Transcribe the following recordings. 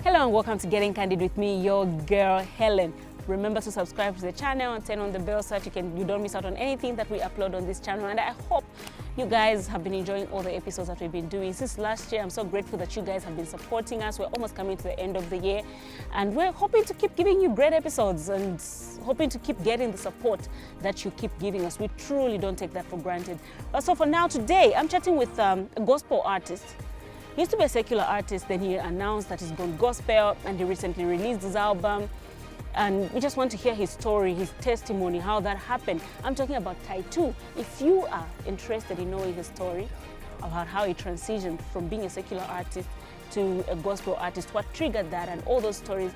Hello and welcome to Getting Candid with me, your girl Helen. Remember to subscribe to the channel and turn on the bell so that you don't miss out on anything that we upload on this channel. And I hope you guys have been enjoying all the episodes that we've been doing since last year. I'm so grateful that you guys have been supporting us. We're almost coming to the end of the year and we're hoping to keep giving you great episodes and hoping to keep getting the support that you keep giving us. We truly don't take that for granted. But so for now, today I'm chatting with a gospel artist. He used to be a secular artist, then he announced that he's gone gospel and he recently released his album. And we just want to hear his story, his testimony, how that happened. I'm talking about Ty2. If you are interested in knowing his story about how he transitioned from being a secular artist to a gospel artist, what triggered that and all those stories,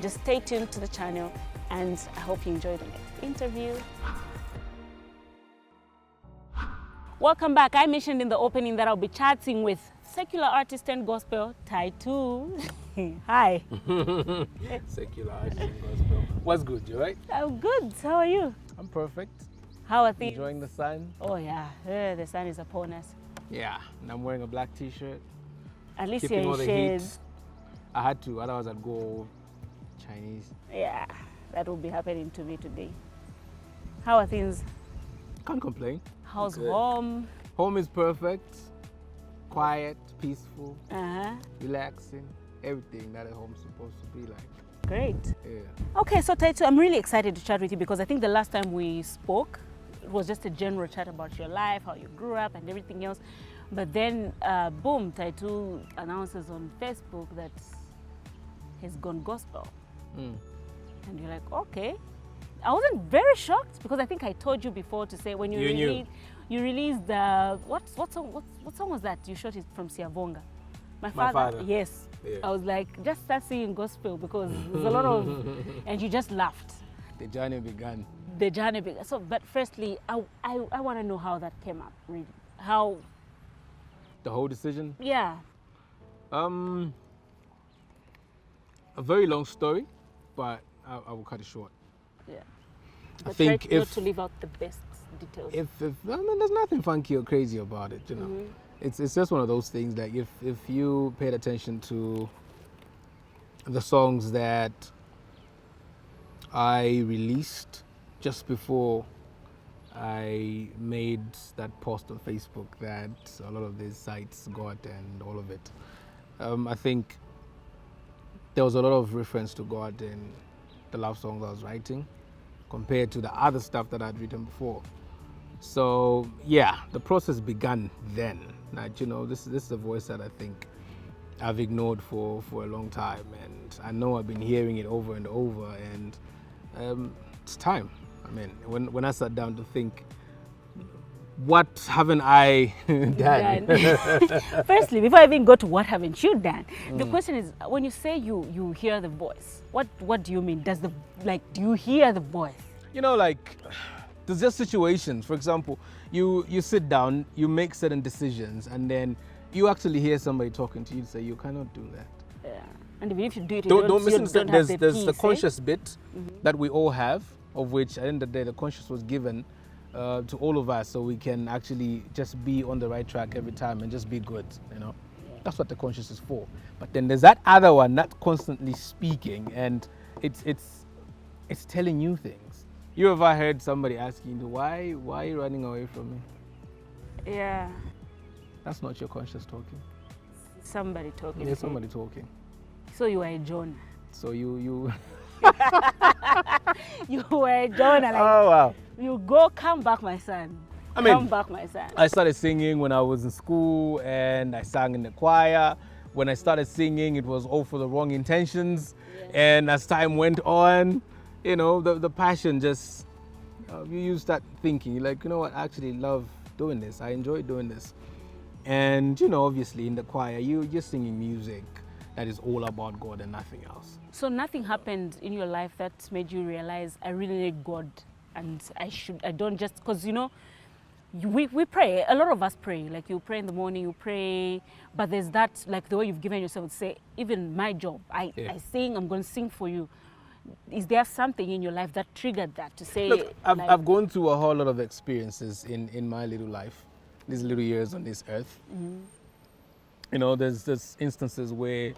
just stay tuned to the channel and I hope you enjoy the next interview. Welcome back. I mentioned in the opening that I'll be chatting with secular artist and gospel, Ty2. Hi. Secular artist and gospel. What's good, you right? I'm good. How are you? I'm perfect. How are things? Enjoying the sun. Oh yeah, the sun is upon us. Yeah, and I'm wearing a black t-shirt. At least Keeping you're all in the heat. shades. I had to, otherwise I'd go Chinese. Yeah, that will be happening to me today. How are things? Can't complain. How's Good. home? Home is perfect. Quiet, peaceful, Uh-huh. relaxing. Everything that a home's supposed to be like. Great. Yeah. Okay, so Ty2, I'm really excited to chat with you because I think the last time we spoke, it was just a general chat about your life, how you grew up and everything else. But then, boom, Ty2 announces on Facebook that he's gone gospel. Mm. And you're like, okay. I wasn't very shocked because I think I told you before to say when you released what song was that? You shot it from Siavonga. My father. Yes. Yeah. I was like, just start singing gospel because there's a lot of, and you just laughed. The journey began. The journey began. So, but firstly, I want to know how that came up. Really, how? The whole decision. Yeah. A very long story, but I will cut it short. Yeah. I But think try not if to leave out the best details. I mean, there's nothing funky or crazy about it, you know. Mhm. It's just one of those things that if you paid attention to the songs that I released just before I made that post on Facebook that a lot of these sites got and all of it, I think there was a lot of reference to God in the love songs I was writing compared to the other stuff that I'd written before. So yeah, the process began then. That, you know, this is a voice that I think I've ignored for a long time, and I know I've been hearing it over and over, and it's time. I mean, when I sat down to think, what haven't I done? Firstly, before I even go to what haven't you done, the question is, when you say you hear the voice, what do you mean? Do you hear the voice? You know, like, there's just situations. For example, you sit down, you make certain decisions, and then you actually hear somebody talking to you and say, you cannot do that. Yeah. And even if you do it, Don't you misunderstand. don't have There's peace, the conscious bit Mm-hmm. that we all have, of which at the end of the day, the conscious was given to all of us, so we can actually just be on the right track every time and just be good, you know. That's what the conscious is for. But then there's that other one that's constantly speaking, and it's telling you things. You ever heard somebody asking you, why are you running away from me? Yeah. That's not your conscious talking. Somebody talking. There's somebody talking. So you were a Jonah. So you You were a Jonah. Like, oh wow. you go, come back, my son. I mean, Come back, my son. I started singing when I was in school, and I sang in the choir. When I started singing, it was all for the wrong intentions. Yeah. And as time went on, you know, the passion just, you start thinking, you're like, you know what, I actually love doing this. I enjoy doing this. And, you know, obviously in the choir, you're singing music that is all about God and nothing else. So nothing happened in your life that made you realize I really need God and I don't just, because, you know, we pray, a lot of us pray, like you pray in the morning, you pray, but there's that, like the way you've given yourself, say, even my job, I sing, I'm going to sing for you. Is there something in your life that triggered that to say? Look, I've gone through a whole lot of experiences in my little life, these little years on this earth. Mm-hmm. You know, there's instances where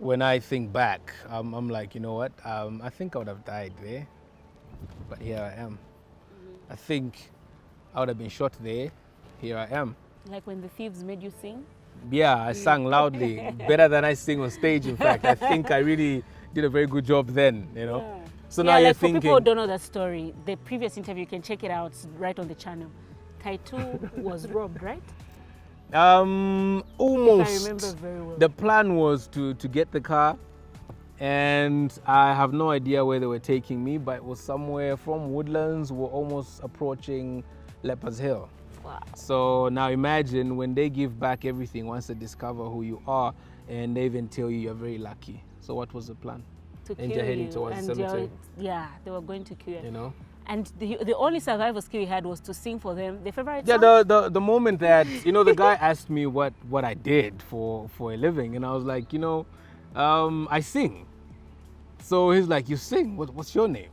when I think back, I'm like, you know what? I think I would have died there, but here I am. I think I would have been shot there. Here I am. Like when the thieves made you sing? Yeah, I sang loudly, better than I sing on stage. In fact, I think I really did a very good job then. You know. Yeah. So Yeah, now you're like for thinking. people who don't know that story, the previous interview, you can check it out right on the channel. Ty2 was robbed, right? Almost. If I remember very well. The plan was to get the car, and I have no idea where they were taking me, but it was somewhere from Woodlands. We're almost approaching Leopards Hill. Wow. So now imagine when they give back everything once they discover who you are, and they even tell you you're very lucky. So what was the plan? To And kill you're heading you. towards And the cemetery. yeah, they were going to kill you. You know? And the only survival skill you had was to sing for them their favorite Yeah, song. the moment that, you know, the guy asked me what I did for a living, and I was like, you know, I sing. So he's like, you sing? What's your name?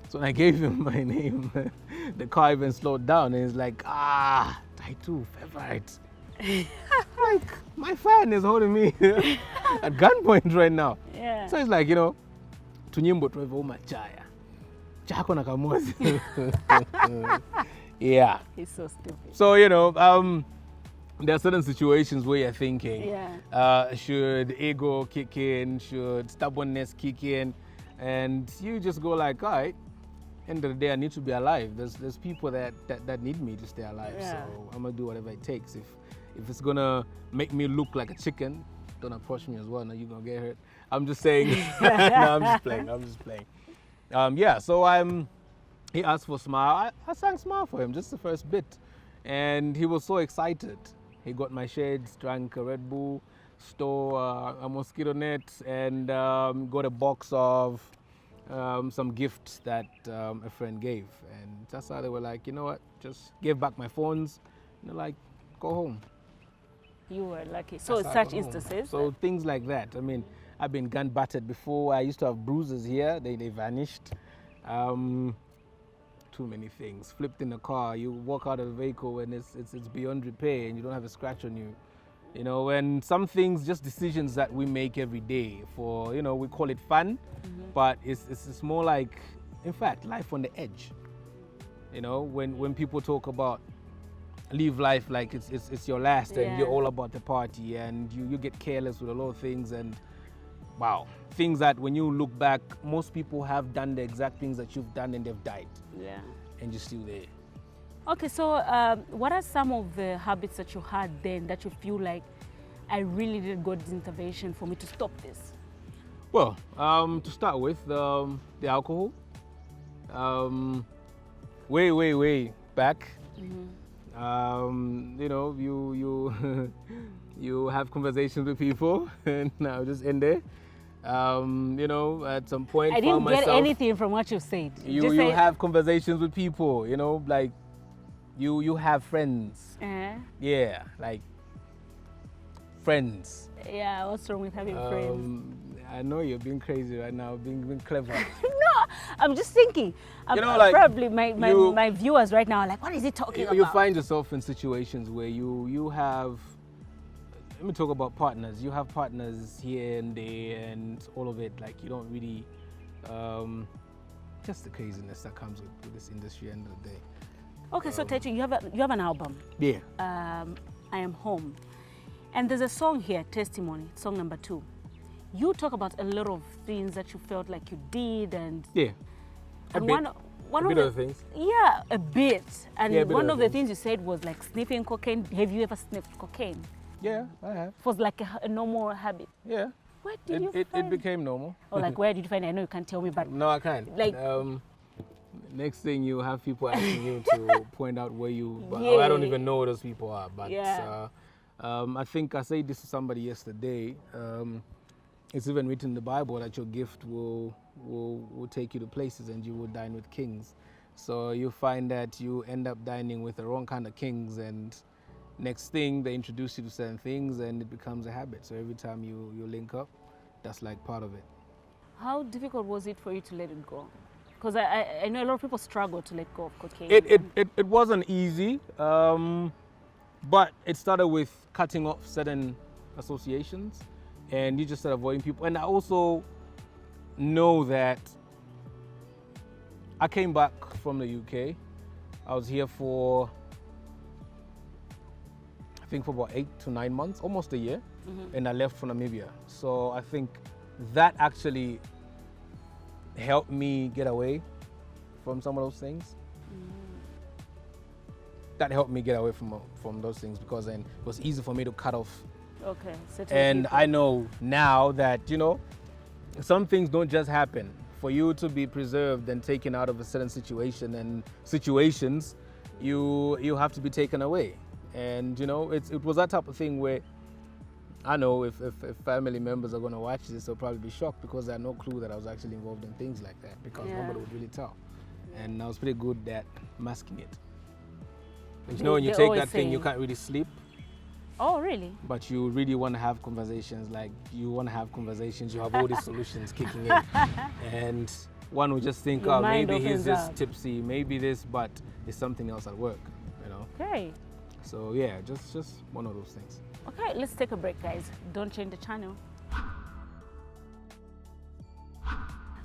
So when I gave him my name, the car even slowed down, and he's like, Ty2, favorite. Like, my fan is holding me at gunpoint right now. Yeah. So he's like, you know, tunyimbo tuwevo machaya. Chako na kamozi. Yeah. He's so stupid. So, you know, there are certain situations where you're thinking, Yeah. should ego kick in, should stubbornness kick in, and you just go like, all right, end of the day, I need to be alive. There's people that need me to stay alive, Yeah. so I'm gonna do whatever it takes. If it's gonna make me look like a chicken, don't approach me as well. Now you're gonna get hurt. I'm just saying. No, I'm just playing. Yeah. So he asked for Smile. I sang Smile for him, just the first bit, and he was so excited. He got my shades, drank a Red Bull, stole a mosquito net, and got a box of some gifts that a friend gave. And that's how they were like, you know what, just give back my phones. And they're like, go home. You were lucky. So That's how I such got home. instances. So things like that. I mean, I've been gun battered before. I used to have bruises here. They vanished. Too many things. Flipped in the car. You walk out of the vehicle and it's beyond repair and you don't have a scratch on you. You know, and some things, just decisions that we make every day for, you know, we call it fun, but it's more like, in fact, life on the edge. You know, when people talk about live life like it's your last and you're all about the party and you get careless with a lot of things, and wow, things that when you look back, most people have done the exact things that you've done and they've died. Yeah. And you're still there. Okay, so what are some of the habits that you had then that you feel like I really did God's intervention for me to stop this? Well, to start with, the alcohol. Way back. You know, you you have conversations with people, and I'll just end there. You know, at some point, I didn't get anything from what you said. You have conversations with people. You know, like you have friends. Yeah, like friends. Yeah, what's wrong with having friends? I know you're being crazy right now, being clever. No, I'm just thinking. You know, like, probably my viewers right now are like, what is he talking about? You find yourself in situations where you have, let me talk about partners. You have partners here and there and all of it. Like, you don't really, just the craziness that comes with this industry at the end of the day. Okay, so Ty2, you have an album. Yeah. I Am Home. And there's a song here, Testimony, song number 2. You talk about a lot of things that you felt like you did, and one of the things. Yeah, a bit. And one of the things you said was like sniffing cocaine. Have you ever sniffed cocaine? Yeah, I have. It was like a normal habit. Yeah. Where did you find it became normal. Or like where did you find it? I know you can't tell me, but no, I can't. Like next thing you have people asking you to point out where you. I don't even know who those people are, but I think I said this to somebody yesterday. It's even written in the Bible that your gift will take you to places and you will dine with kings. So you find that you end up dining with the wrong kind of kings, and next thing they introduce you to certain things and it becomes a habit. So every time you link up, that's like part of it. How difficult was it for you to let it go? Because I know a lot of people struggle to let go of cocaine. It wasn't easy, but it started with cutting off certain associations. and you just start avoiding people. And I also know that I came back from the UK. I was here for, I think, for about 8 to 9 months, almost a year, and I left for Namibia. So I think that actually helped me get away from some of those things. That helped me get away from those things, because then it was easy for me to cut off. Okay. And I know now that, you know, some things don't just happen. For you to be preserved and taken out of a certain situation and situations, you have to be taken away. And, you know, it was that type of thing where I know if family members are going to watch this, they'll probably be shocked, because they had no clue that I was actually involved in things like that, because nobody would really tell. And I was pretty good at masking it. And you know, when you take that thing, you can't really sleep. Oh, really? But you really want to have conversations. Like, you want to have conversations, you have all these solutions kicking in. And one would just think, oh, maybe he's just tipsy, maybe this, but there's something else at work, you know? Okay. So yeah, just one of those things. Okay, let's take a break, guys. Don't change the channel.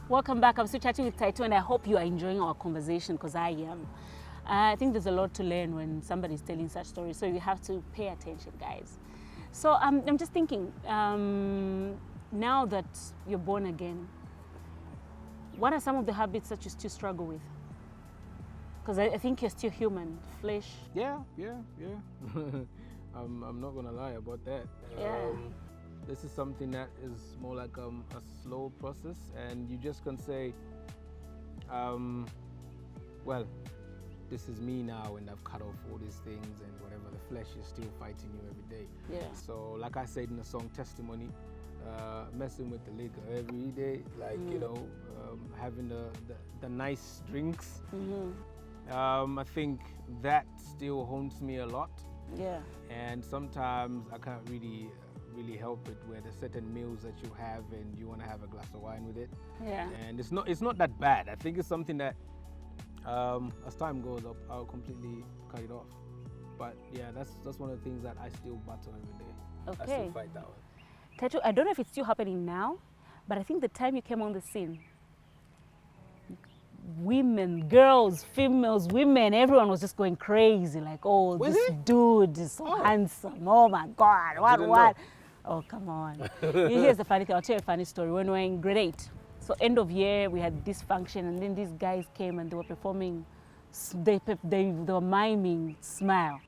Welcome back. I'm still chatting with Ty2, and I hope you are enjoying our conversation, because I am. I think there's a lot to learn when somebody's telling such stories, so you have to pay attention, guys. So I'm just thinking, now that you're born again, what are some of the habits that you still struggle with? Because I think you're still human, flesh. Yeah. I'm not gonna lie about that. This is something that is more like a slow process, and you just can say, well, this is me now, and I've cut off all these things, and whatever, the flesh is still fighting you every day. Yeah. So like I said in the song Testimony, messing with the liquor every day, like, you know, having the nice drinks. I think that still haunts me a lot. Yeah. And sometimes I can't really help it, where there's certain meals that you have and you want to have a glass of wine with it. Yeah. And it's not that bad. I think it's something that as time goes up, I'll completely cut it off. But yeah, that's one of the things that I still battle every day. Okay. I still fight that one. Ty2, I don't know if it's still happening now, but I think the time you came on the scene, women, girls, females, women, everyone was just going crazy, like, oh, this dude is so handsome. Oh my God, what? Oh, come on. Here's the funny thing. I'll tell you a funny story. When we were in grade 8, so end of year, we had this function, and then these guys came and they were performing, they were miming Smile.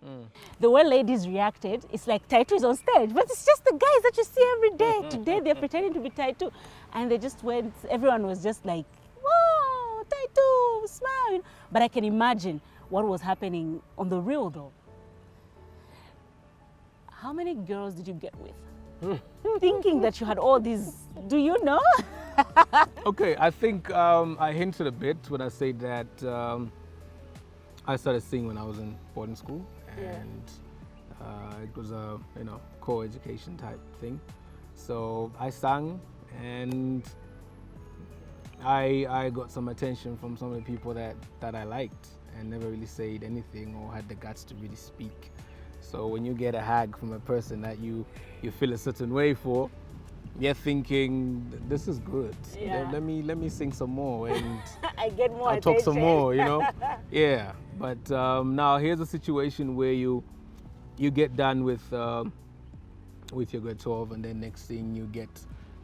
The way ladies reacted, it's like Ty2 is on stage, but it's just the guys that you see every day. Today, they're pretending to be Ty2. And they just went, everyone was just like, whoa, Ty2, Smile. But I can imagine what was happening on the real though. How many girls did you get with? Thinking that you had all these, do you know? Okay, I think I hinted a bit when I said that I started singing when I was in boarding school, and it was a co-education type thing. So I sang, and I got some attention from some of the people that I liked, and never really said anything or had the guts to really speak. So when you get a hug from a person that you feel a certain way for, you're thinking, this is good. Yeah. Let me sing some more, and I get more I'll talk some more, you know? Yeah. But now here's a situation where you get done with your grade 12, and then next thing you get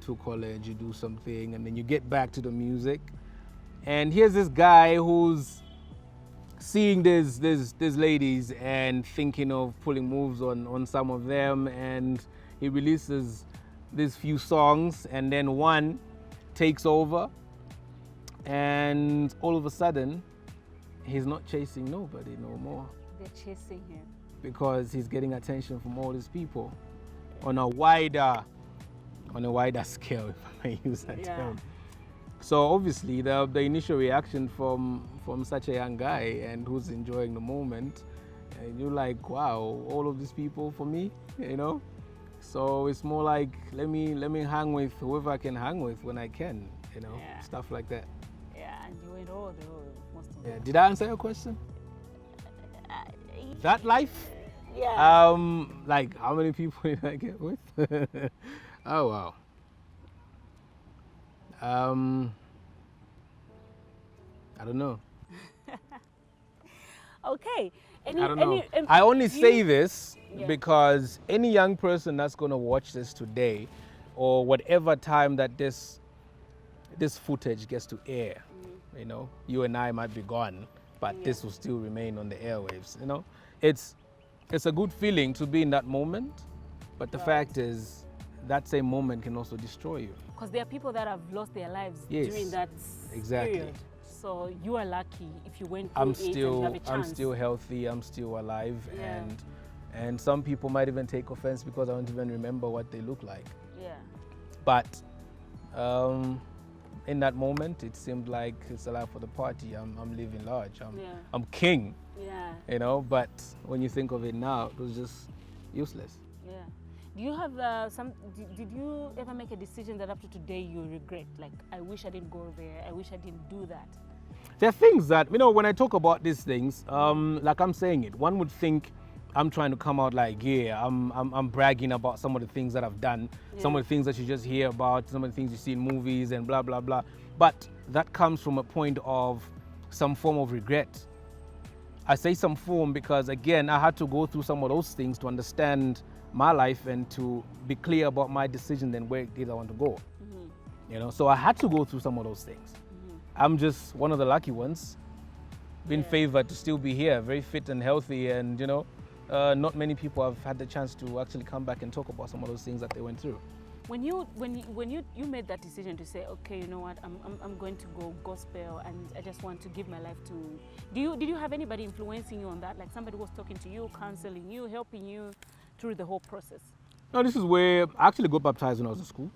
to college, you do something, and then you get back to the music. And here's this guy who's seeing these ladies and thinking of pulling moves on some of them, and he releases these few songs, and then one takes over, and all of a sudden he's not chasing nobody no more. They're chasing him because he's getting attention from all these people on a wider scale, if I may use that term. So obviously the initial reaction from such a young guy and who's enjoying the moment, and you're like, wow, all of these people for me, you know? So it's more like, let me hang with whoever I can hang with when I can, you know, stuff like that. Yeah, and you went all the most of them. Did I answer your question? That life? Yeah. Like, how many people did I get with? Oh, wow. I don't know. Okay. I don't know. I only say this because any young person that's going to watch this today, or whatever time that this footage gets to air, you know, you and I might be gone, but this will still remain on the airwaves. You know, it's a good feeling to be in that moment, but the fact is that same moment can also destroy you. Because there are people that have lost their lives Yes, during that exactly. period. So you are lucky if you went through I'm it and you have a chance. I'm still healthy. I'm still alive, Yeah. and some people might even take offense because I don't even remember what they look like. Yeah. But in that moment, it seemed like it's a life for the party. I'm living large. I'm king. Yeah. You know. But when you think of it now, it was just useless. Yeah. Do you have did you ever make a decision that up to today you regret? Like, I wish I didn't go there. I wish I didn't do that. There are things that, you know, when I talk about these things, like I'm saying it, one would think I'm trying to come out like, yeah, I'm bragging about some of the things that I've done, some of the things that you just hear about, some of the things you see in movies and blah, blah, blah. But that comes from a point of some form of regret. I say some form because, again, I had to go through some of those things to understand my life and to be clear about my decision and where it is I want to go. You know, so I had to go through some of those things. I'm just one of the lucky ones, been favored to still be here, very fit and healthy, and you know, not many people have had the chance to actually come back and talk about some of those things that they went through. When you made that decision to say, okay, you know what, I'm going to go gospel and I just want to give my life to, did you have anybody influencing you on that? Like somebody was talking to you, counseling you, helping you through the whole process? No, this is where I actually got baptized when I was in school,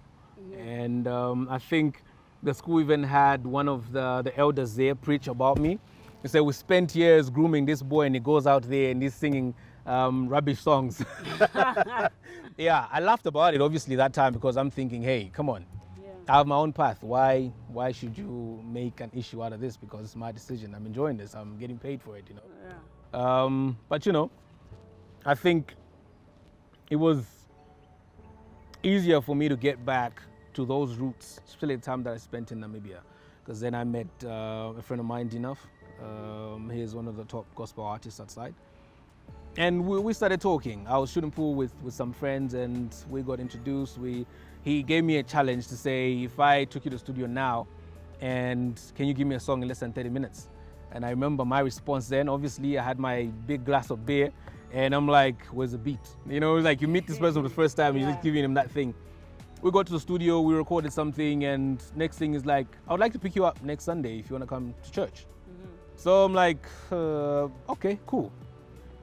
and I think the school even had one of the elders there preach about me. He said, we spent years grooming this boy and he goes out there and he's singing rubbish songs. Yeah, I laughed about it obviously that time because I'm thinking, hey, come on. I have my own path. Why should you make an issue out of this? Because it's my decision. I'm enjoying this. I'm getting paid for it, you know. But, you know, I think it was easier for me to get back to those roots, especially the time that I spent in Namibia, because then I met a friend of mine, Dinaf. He's one of the top gospel artists outside. And we started talking. I was shooting pool with some friends and we got introduced. He gave me a challenge to say, if I took you to the studio now, and can you give me a song in less than 30 minutes? And I remember my response then, obviously I had my big glass of beer and I'm like, where's the beat? You know, like you meet this person for the first time and you're just giving him that thing. We got to the studio, we recorded something, and next thing is like, I would like to pick you up next Sunday if you want to come to church. So I'm like, okay, cool.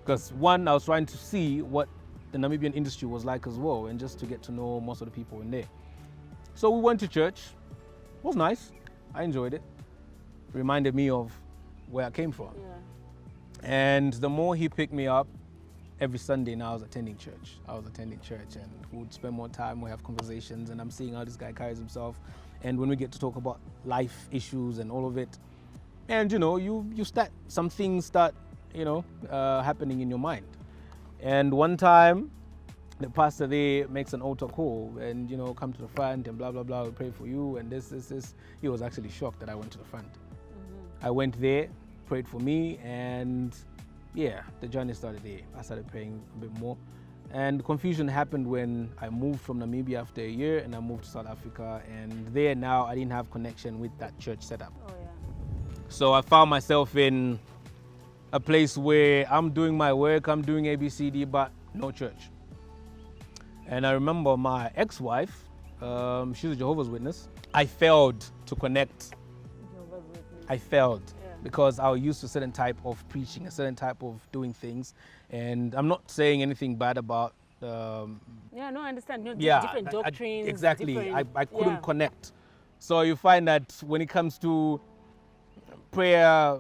Because one, I was trying to see what the Namibian industry was like as well, and just to get to know most of the people in there. So we went to church. It was nice. I enjoyed it. Reminded me of where I came from. And the more he picked me up, every Sunday now I was attending church. And we would spend more time, we have conversations, and I'm seeing how this guy carries himself. And when we get to talk about life issues and all of it, and you know, some things start, you know, happening in your mind. And one time, the pastor there makes an altar call and, you know, come to the front and blah, blah, blah, we pray for you and this. He was actually shocked that I went to the front. I went there, prayed for me, and yeah, the journey started there. I started praying a bit more. And confusion happened when I moved from Namibia after a year and I moved to South Africa. And there now I didn't have connection with that church setup. So I found myself in a place where I'm doing my work, I'm doing ABCD, but no church. And I remember my ex-wife, she's a Jehovah's Witness. I failed to connect. I failed. Because I was used to a certain type of preaching, a certain type of doing things. And I'm not saying anything bad about... I understand. No, different doctrines. Exactly. I couldn't connect. So you find that when it comes to prayer,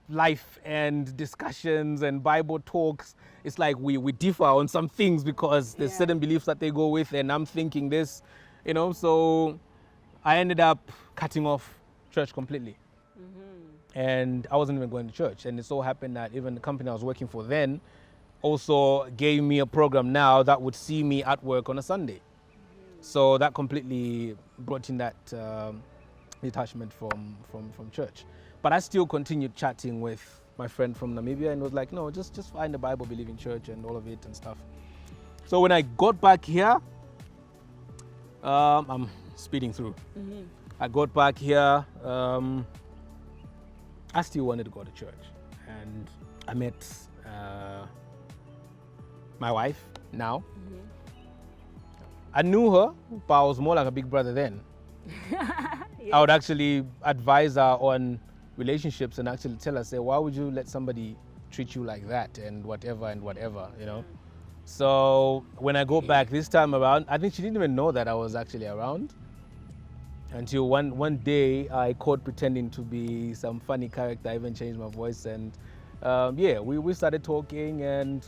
life and discussions and Bible talks, it's like we differ on some things because there's certain beliefs that they go with and I'm thinking this, you know. So I ended up cutting off church completely. And I wasn't even going to church. And it so happened that even the company I was working for then also gave me a program now that would see me at work on a Sunday. So that completely brought in that detachment from church. But I still continued chatting with my friend from Namibia and was like, no, just find a Bible believing church and all of it and stuff. So when I got back here, I'm speeding through. I got back here, I still wanted to go to church. And I met my wife now. I knew her, but I was more like a big brother then. I would actually advise her on relationships and actually tell her, say, why would you let somebody treat you like that and whatever, you know? So when I go back this time around, I think she didn't even know that I was actually around until one day I caught pretending to be some funny character. I even changed my voice and we started talking, and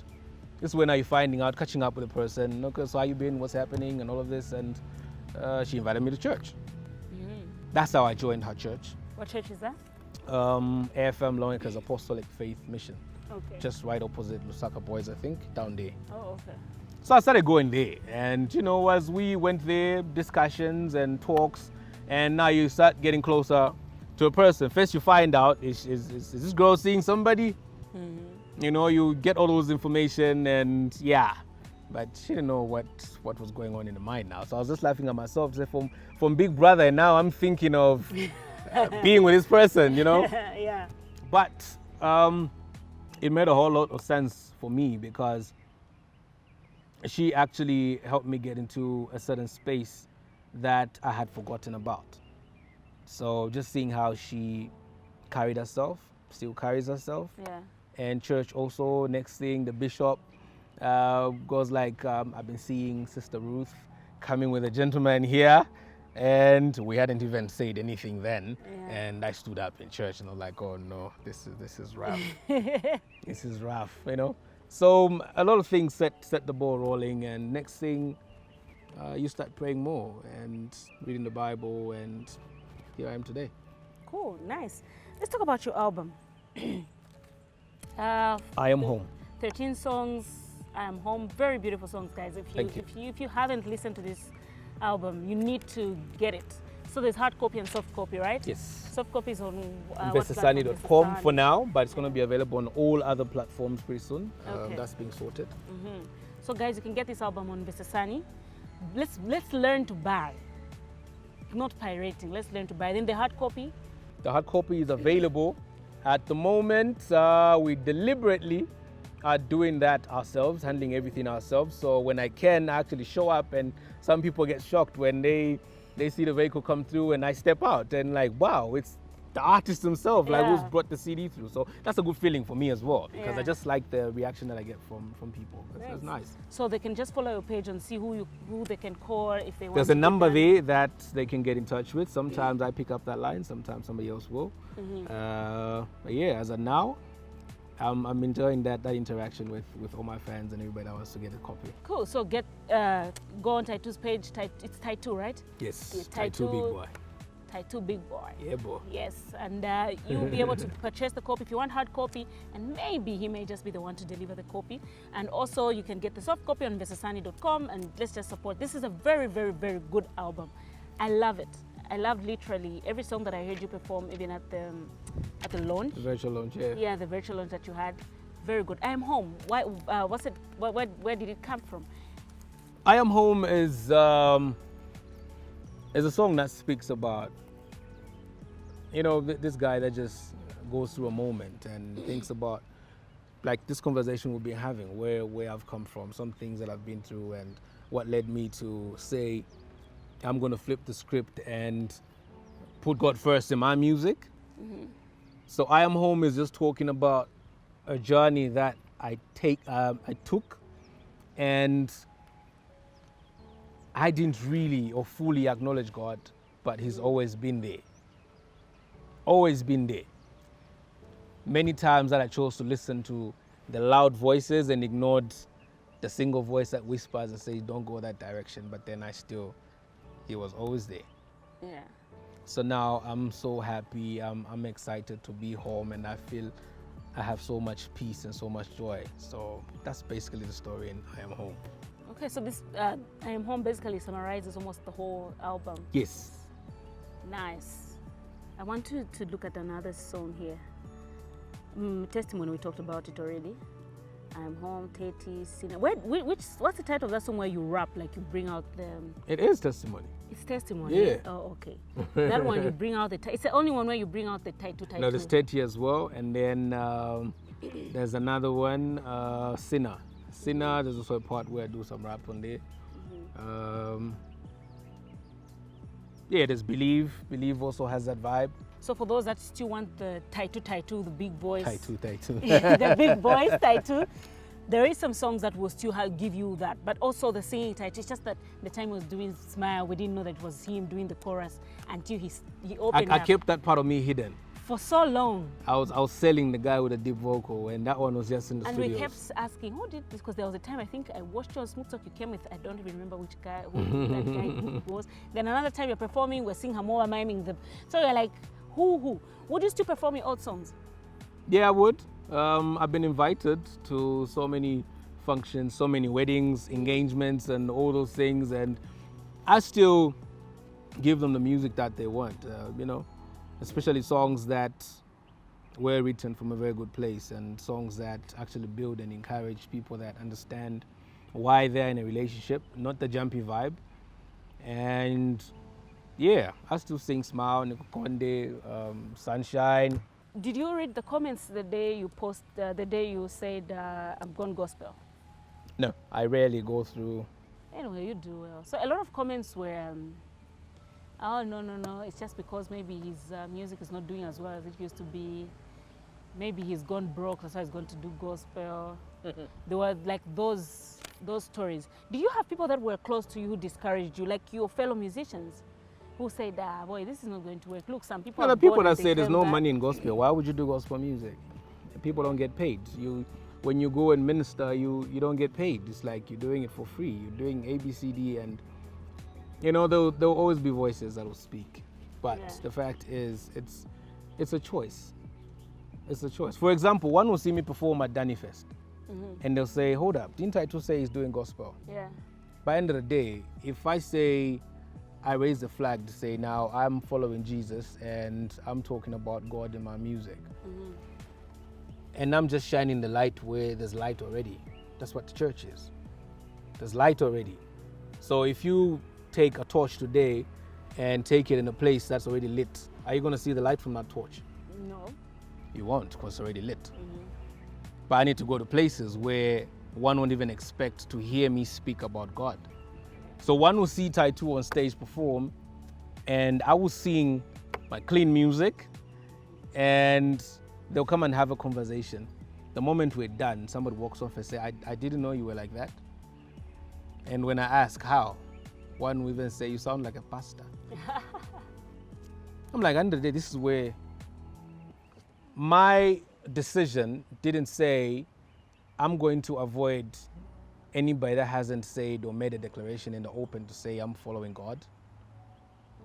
this is when I'm finding out, catching up with the person. Okay, so how you been? What's happening? And all of this. And she invited me to church. That's how I joined her church. What church is that? AFM Longacres Apostolic Faith Mission. Okay. Just right opposite Lusaka Boys, I think, down there. Oh, okay. So I started going there. And, you know, as we went there, discussions and talks, and now you start getting closer to a person. First you find out, is this girl seeing somebody? You know, you get all those information and yeah. But she didn't know what was going on in the mind now. So I was just laughing at myself. Say, from Big Brother, and now I'm thinking of being with this person, you know? Yeah. But it made a whole lot of sense for me because she actually helped me get into a certain space that I had forgotten about. So just seeing how she carried herself, still carries herself. Yeah. And church also, next thing, the bishop goes like, I've been seeing Sister Ruth coming with a gentleman here, and we hadn't even said anything then. Yeah. And I stood up in church and I was like, oh no, this is rough. This is rough, you know. So a lot of things set the ball rolling, and next thing, you start praying more and reading the Bible, and here I am today. Cool, nice. Let's talk about your album. I Am Home. 13 songs, I Am Home. Very beautiful songs, guys. If you haven't listened to this album, you need to get it. So there's hard copy and soft copy, right? Yes. Soft copy is on Investisani.com for now, but it's going to be available on all other platforms pretty soon. Okay. That's being sorted. So guys, you can get this album on Investisani. Let's learn to buy, not pirating. Let's learn to buy. Then the hard copy. The hard copy is available. At the moment, we deliberately are doing that ourselves, handling everything ourselves. So when I can actually show up, and some people get shocked when they see the vehicle come through and I step out and like, wow, it's the artist himself, like who's brought the CD through. So that's a good feeling for me as well, because I just like the reaction that I get from people. That's nice. So they can just follow your page and see who they can call if they want. There's a number there that they can get in touch with. Sometimes I pick up that line, sometimes somebody else will. But yeah, as of now, I'm enjoying that interaction with all my fans and everybody that wants to get a copy. Cool. So go on Ty2's page. It's Ty2, right? Yes. Yeah, Ty2 Big Boy. Ty2 Big Boy. Yeah, boy. Yes, and you'll be able to purchase the copy if you want hard copy, and maybe he may just be the one to deliver the copy. And also, you can get the soft copy on Investisani.com, and let's just support. This is a very, very, very good album. I love it. I love literally every song that I heard you perform, even at the launch. The virtual launch, yeah. Yeah, the virtual launch that you had. Very good. I Am Home. Why? What's it? Where did it come from? I Am Home is a song that speaks about, you know, this guy that just goes through a moment and thinks about, like, this conversation we've been having, where I've come from, some things that I've been through, and what led me to say, I'm going to flip the script and put God first in my music. So I Am Home is just talking about a journey that I took, and I didn't really or fully acknowledge God, but He's always been there. Always been there. Many times that I chose to listen to the loud voices and ignored the single voice that whispers and says, don't go that direction, but then He was always there. Yeah. So now I'm so happy, I'm excited to be home, and I feel I have so much peace and so much joy. So that's basically the story in I Am Home. Okay, so this I Am Home basically summarizes almost the whole album. Yes. Nice. I want to look at another song here. Testimony, we talked about it already. I'm Home, Teti, Sinner. What's the title of that song where you rap, like you bring out the... It is Testimony. It's Testimony? Yeah. Oh, okay. That one you bring out the... It's the only one where you bring out the Ty2. No, there's Teti as well. And then there's another one, Sinner. Sinner, there's also a part where I do some rap on there. Yeah, there's Believe. Believe also has that vibe. So for those that still want the Ty2, the big boys. Ty2. The big boys, Ty2. There is some songs that will still give you that, but also the singing Ty2. It's just that the time he was doing Smile, we didn't know that it was him doing the chorus until he opened up. I kept that part of me hidden. For so long. I was selling the guy with a deep vocal, and that one was just in the studio. And we kept asking, who did this? Because there was a time, I think I watched you on Smooth Talk, you came with, I don't even remember which guy, who that guy was. Then another time you're performing, we're seeing Hamoa miming them. So you're like, who? Would you still perform your old songs? Yeah, I would. I've been invited to so many functions, so many weddings, engagements, and all those things, and I still give them the music that they want, especially songs that were written from a very good place and songs that actually build and encourage people that understand why they're in a relationship, not the jumpy vibe. And yeah, I still sing Smile, Nikokonde, Sunshine. Did you read the comments the day you said I'm gone gospel? No, I rarely go through. Anyway, you do well. So a lot of comments were, oh, no, it's just because maybe his music is not doing as well as it used to be. Maybe he's gone broke, that's why he's going to do gospel. There were like those stories. Do you have people that were close to you who discouraged you, like your fellow musicians, who said, boy, this is not going to work? Look, some people... Well, the people that say there's no money in gospel, why would you do gospel music? People don't get paid. When you go and minister, you don't get paid. It's like you're doing it for free. You're doing A, B, C, D, and there'll always be voices that will speak. But the fact is, it's a choice. It's a choice. For example, one will see me perform at Danny Fest, and they'll say, hold up, didn't Ty2 say he's doing gospel? Yeah. By the end of the day, if I say, I raise the flag to say, now I'm following Jesus and I'm talking about God in my music, and I'm just shining the light where there's light already. That's what the church is. There's light already. So if you take a torch today and take it in a place that's already lit, are you going to see the light from that torch? No. You won't, because it's already lit. But I need to go to places where one won't even expect to hear me speak about God. So one will see Ty2 on stage perform, and I will sing my clean music, and they'll come and have a conversation. The moment we're done, somebody walks off and say, I didn't know you were like that. And when I ask how, one will even say, you sound like a pastor. I'm like, under the day, this is where my decision didn't say, I'm going to avoid anybody that hasn't said or made a declaration in the open to say I'm following God.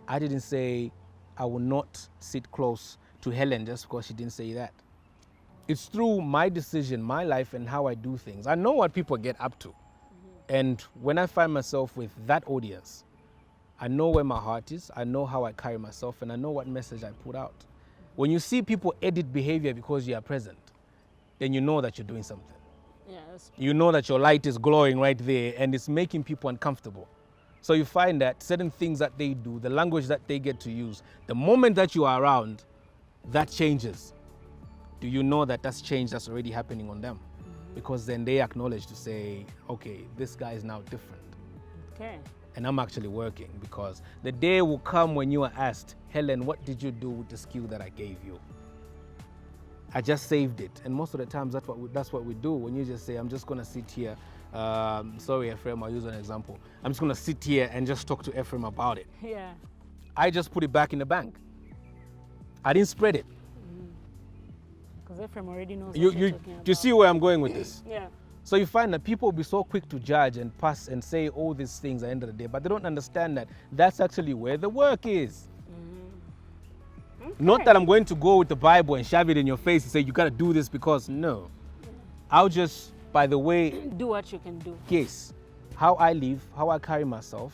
I didn't say I will not sit close to Hellen just because she didn't say that. It's through my decision, my life, and how I do things. I know what people get up to. And when I find myself with that audience, I know where my heart is, I know how I carry myself, and I know what message I put out. When you see people edit behavior because you are present, then you know that you're doing something. Yeah, that's true. You know that your light is glowing right there and it's making people uncomfortable. So you find that certain things that they do, the language that they get to use, the moment that you are around, that changes. Do you know that that's change that's already happening on them? Because then they acknowledge to say, okay, this guy is now different. Okay. And I'm actually working, because the day will come when you are asked, Hellen, what did you do with the skill that I gave you? I just saved it. And most of the times that's what we do. When you just say, I'm just going to sit here. Sorry, Ephraim, I'll use an example. I'm just going to sit here and just talk to Ephraim about it. Yeah. I just put it back in the bank. I didn't spread it. Because Ephraim already knows what You you're talking about. do you see where I'm going with this? Yeah. So you find that people will be so quick to judge and pass and say all these things at the end of the day, but they don't understand that that's actually where the work is. Okay. Not that I'm going to go with the Bible and shove it in your face and say, you got to do this because, no. I'll just, by the way, Do what you can do. yes, how I live, how I carry myself,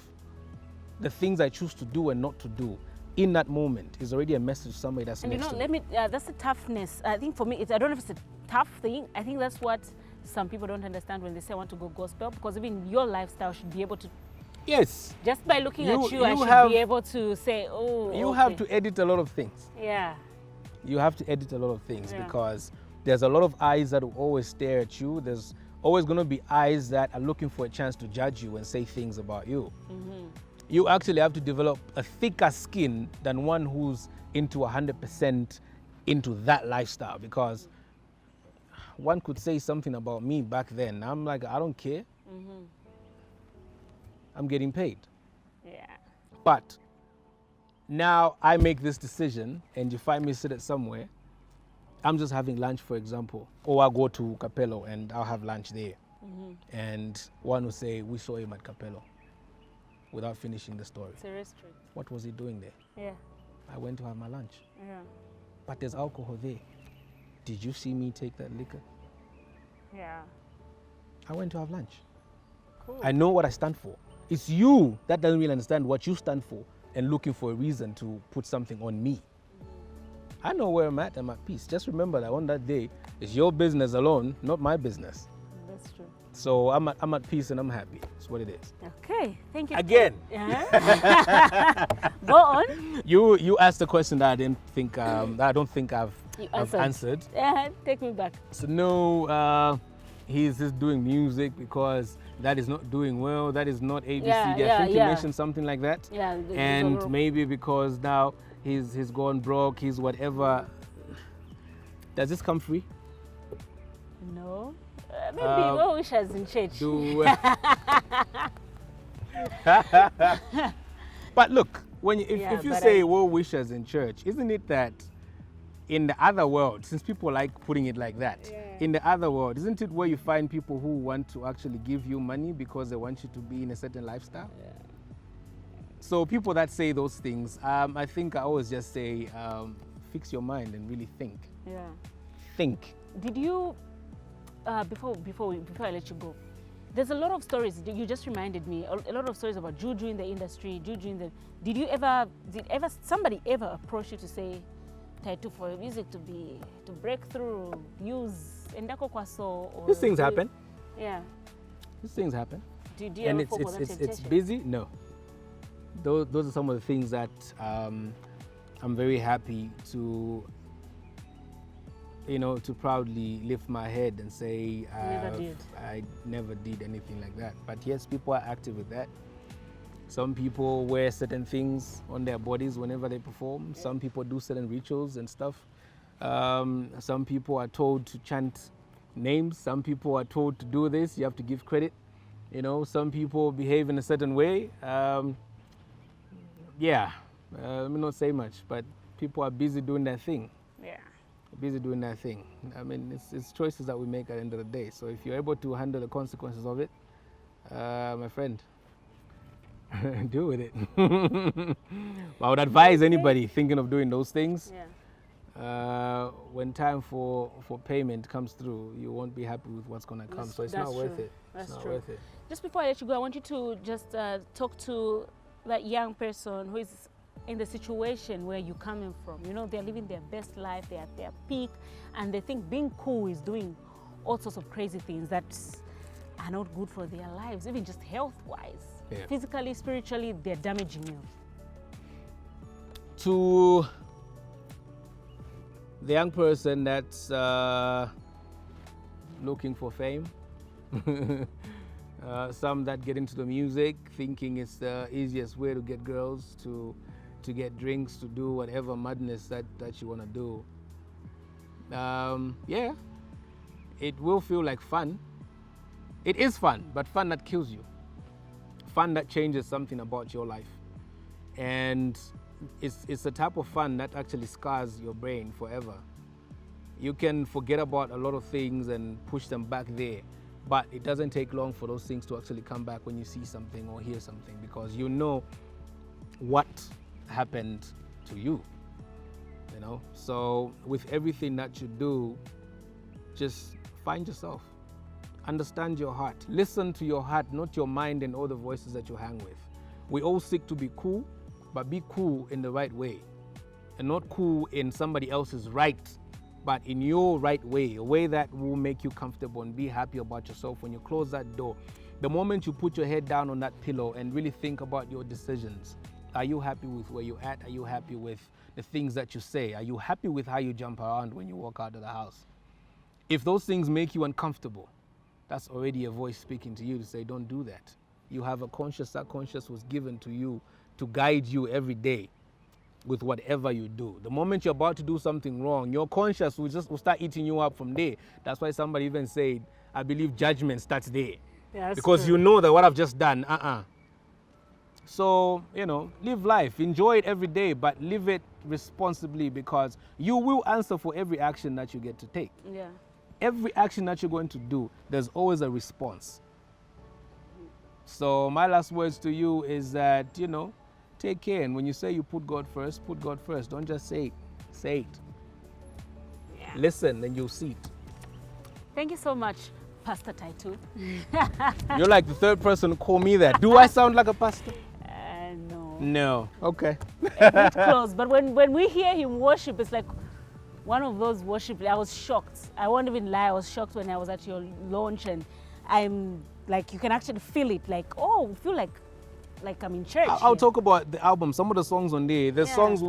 the things I choose to do and not to do in that moment is already a message to somebody that's And next to me. that's the toughness. I think for me, I don't know if it's a tough thing. I think that's what some people don't understand when they say I want to go gospel, because even your lifestyle should be able to, Yes. just by looking at you, I should be able to say, oh, you have to edit a lot of things. Yeah. You have to edit a lot of things Yeah. because there's a lot of eyes that will always stare at you. There's always going to be eyes that are looking for a chance to judge you and say things about you. You actually have to develop a thicker skin than one who's into 100% into that lifestyle, because one could say something about me back then. I'm like, I don't care. I'm getting paid. Yeah. But now I make this decision and you find me seated somewhere. I'm just having lunch, for example, or I'll go to Capello and I'll have lunch there. And one will say, we saw him at Capello, without finishing the story. It's a restaurant. What was he doing there? Yeah. I went to have my lunch. Yeah. But there's alcohol there. Did you see me take that liquor? Yeah. I went to have lunch. Cool. I know what I stand for. It's you that doesn't really understand what you stand for and looking for a reason to put something on me. I know where I'm at peace. Just remember that on that day, it's your business alone, not my business. That's true. So I'm at peace and I'm happy. That's what it is. Okay. Thank you. Again. Go on. You asked a question that I didn't think that I don't think I've answered. Yeah, take me back. So no, he's just doing music because that is not doing well. That is not ABC. I think you mentioned something like that. Yeah. And maybe because now he's gone broke. He's whatever. Does this come free? No. Maybe well wishes in church. But look, if you say well wishes in church, isn't it that in the other world, since people like putting it like that, in the other world, isn't it where you find people who want to actually give you money because they want you to be in a certain lifestyle? Yeah. So people that say those things, I think I always just say, fix your mind and really think. Yeah. Think. Did you, before I let you go, there's a lot of stories. You just reminded me a lot of stories about juju in the industry, Did somebody ever approach you to say, Ty2, for your music to break through, use endako kwaso? These things happen. Yeah. These things happen. Do you and ever fall for that temptation? it's busy. No. Those are some of the things that I'm very happy to, to proudly lift my head and say I never did anything like that. But yes, people are active with that. Some people wear certain things on their bodies whenever they perform. Some people do certain rituals and stuff. Some people are told to chant names. Some people are told to do this. You have to give credit. Some people behave in a certain way. Let me not say much, but people are busy doing their thing. Yeah. Busy doing their thing. I mean, it's choices that we make at the end of the day. So if you're able to handle the consequences of it, my friend, deal with it. I would advise anybody thinking of doing those things, when time for payment comes through, you won't be happy with what's going to come. So it's not worth it. That's not true. worth it. Just before I let you go, I want you to just talk to that young person who is in the situation where you're coming from. They're living their best life, they're at their peak, and they think being cool is doing all sorts of crazy things that are not good for their lives, even just health-wise. Yeah. Physically, spiritually, they're damaging you. To the young person that's looking for fame, some that get into the music thinking it's the easiest way to get girls, to get drinks, to do whatever madness that you want to do. It will feel like fun. It is fun, but fun that kills you. Fun that changes something about your life. And it's the type of fun that actually scars your brain forever. You can forget about a lot of things and push them back there, but it doesn't take long for those things to actually come back when you see something or hear something, because you know what happened to you. So with everything that you do, just find yourself Understand your heart. Listen to your heart, not your mind and all the voices that you hang with. We all seek to be cool, but be cool in the right way. And not cool in somebody else's right, but in your right way, a way that will make you comfortable and be happy about yourself. When you close that door, the moment you put your head down on that pillow and really think about your decisions, are you happy with where you're at? Are you happy with the things that you say? Are you happy with how you jump around when you walk out of the house? If those things make you uncomfortable, that's already a voice speaking to you to say, don't do that. You have a conscious. That conscious was given to you to guide you every day with whatever you do. The moment you're about to do something wrong, your conscious will start eating you up from there. That's why somebody even said, I believe judgment starts there. Yeah, because true. you know that what I've just done, So, live life, enjoy it every day, but live it responsibly, because you will answer for every action that you get to take. Yeah. Every action that you're going to do, there's always a response. So my last words to you is that, take care. And when you say you put God first, put God first. Don't just say it. Say it. Yeah. Listen, and you'll see it. Thank you so much, Pastor Ty2. You're like the third person to call me that. Do I sound like a pastor? No. No. Okay. A bit close. But when we hear him worship, it's like one of those worship. I was shocked. I won't even lie. I was shocked when I was at your launch, and I'm like, you can actually feel it. Like, oh, feel like I'm in church. I'll talk about the album. Some of the songs on there. There's songs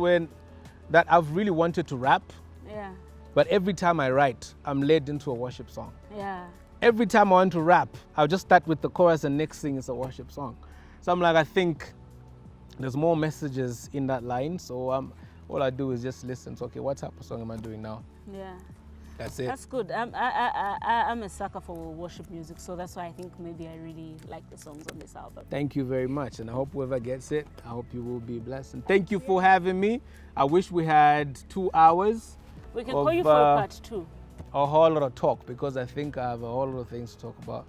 that I've really wanted to rap. Yeah. But every time I write, I'm led into a worship song. Yeah. Every time I want to rap, I'll just start with the chorus and next thing is a worship song. So I'm like, I think there's more messages in that line. So all I do is just listen. So, okay, what type of song am I doing now? Yeah. That's it. That's good. I'm a sucker for worship music, so that's why I think maybe I really like the songs on this album. Thank you very much, and I hope whoever gets it, I hope you will be blessed. And thank you for having me. I wish we had 2 hours. We can call you for a part 2. A whole lot of talk, because I think I have a whole lot of things to talk about.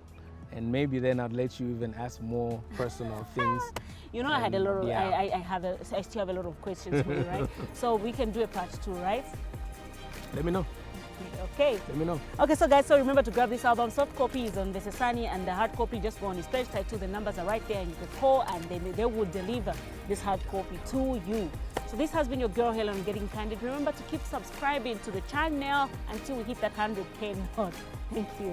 And maybe then I'd let you even ask more personal things. I had a lot of, I still have a lot of questions for you, right? So we can do a part 2, right? Let me know. Okay. Let me know. Okay, so guys, so remember to grab this album. Soft copy is on the Sesani, and the hard copy, just go on his page, Ty2. The numbers are right there, and you can call, and then they will deliver this hard copy to you. So this has been your girl Hellen getting Candid. Remember to keep subscribing to the channel until we hit that 100K mark. Thank you.